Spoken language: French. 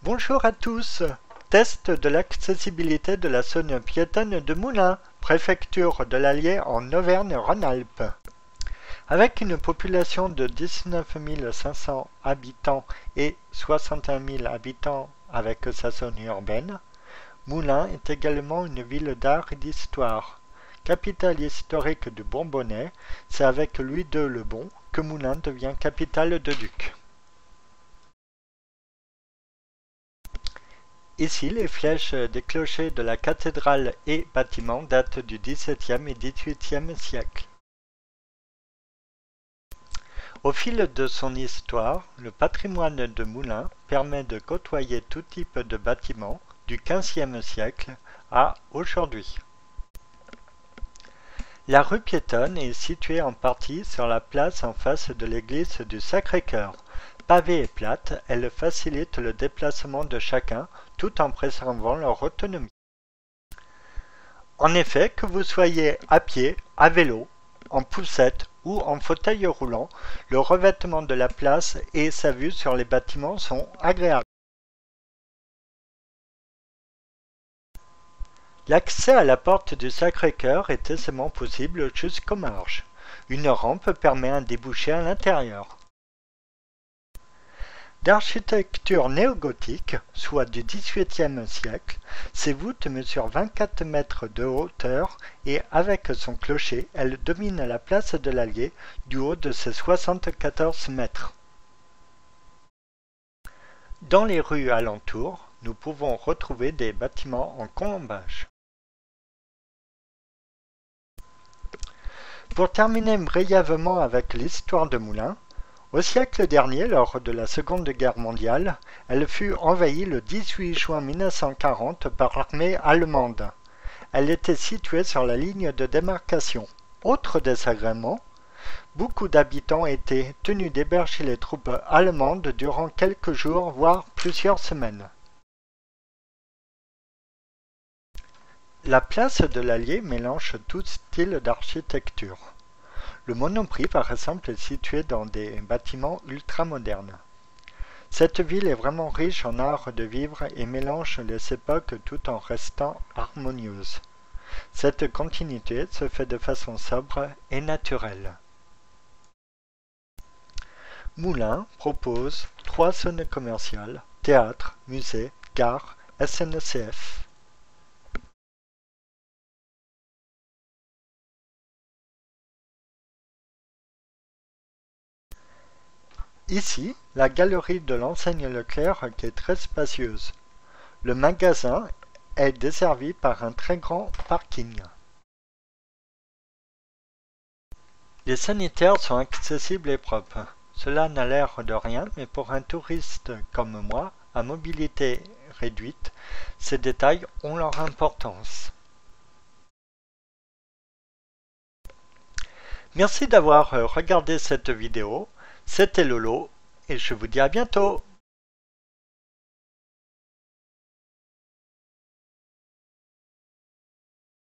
Bonjour à tous. Test de l'accessibilité de la zone piétonne de Moulins, préfecture de l'Allier en Auvergne-Rhône-Alpes. Avec une population de 19 500 habitants et 61 000 habitants avec sa zone urbaine, Moulins est également une ville d'art et d'histoire. Capitale historique du Bourbonnais, c'est avec Louis II le Bon que Moulins devient capitale de duc. Ici, les flèches des clochers de la cathédrale et bâtiments datent du XVIIe et XVIIIe siècle. Au fil de son histoire, le patrimoine de Moulins permet de côtoyer tout type de bâtiments du XVe siècle à aujourd'hui. La rue piétonne est située en partie sur la place en face de l'église du Sacré-Cœur. Pavée et plate, elle facilite le déplacement de chacun tout en préservant leur autonomie. En effet, que vous soyez à pied, à vélo, en poussette ou en fauteuil roulant, le revêtement de la place et sa vue sur les bâtiments sont agréables. L'accès à la porte du Sacré-Cœur est aisément possible jusqu'aux marges. Une rampe permet un débouché à l'intérieur. D'architecture néogothique, soit du XVIIIe siècle, ces voûtes mesurent 24 mètres de hauteur et avec son clocher, elle domine la place de l'Allier du haut de ses 74 mètres. Dans les rues alentours, nous pouvons retrouver des bâtiments en colombage. Pour terminer brièvement avec l'histoire de Moulins, au siècle dernier, lors de la Seconde Guerre mondiale, elle fut envahie le 18 juin 1940 par l'armée allemande. Elle était située sur la ligne de démarcation. Autre désagrément, beaucoup d'habitants étaient tenus d'héberger les troupes allemandes durant quelques jours, voire plusieurs semaines. La place de l'Allier mélange tout style d'architecture. Le Monoprix, par exemple, est situé dans des bâtiments ultramodernes. Cette ville est vraiment riche en art de vivre et mélange les époques tout en restant harmonieuse. Cette continuité se fait de façon sobre et naturelle. Moulins propose 3 zones commerciales, théâtre, musée, gare, SNCF. Ici, la galerie de l'enseigne Leclerc qui est très spacieuse. Le magasin est desservi par un très grand parking. Les sanitaires sont accessibles et propres. Cela n'a l'air de rien, mais pour un touriste comme moi, à mobilité réduite, ces détails ont leur importance. Merci d'avoir regardé cette vidéo. C'était Lolo et je vous dis à bientôt.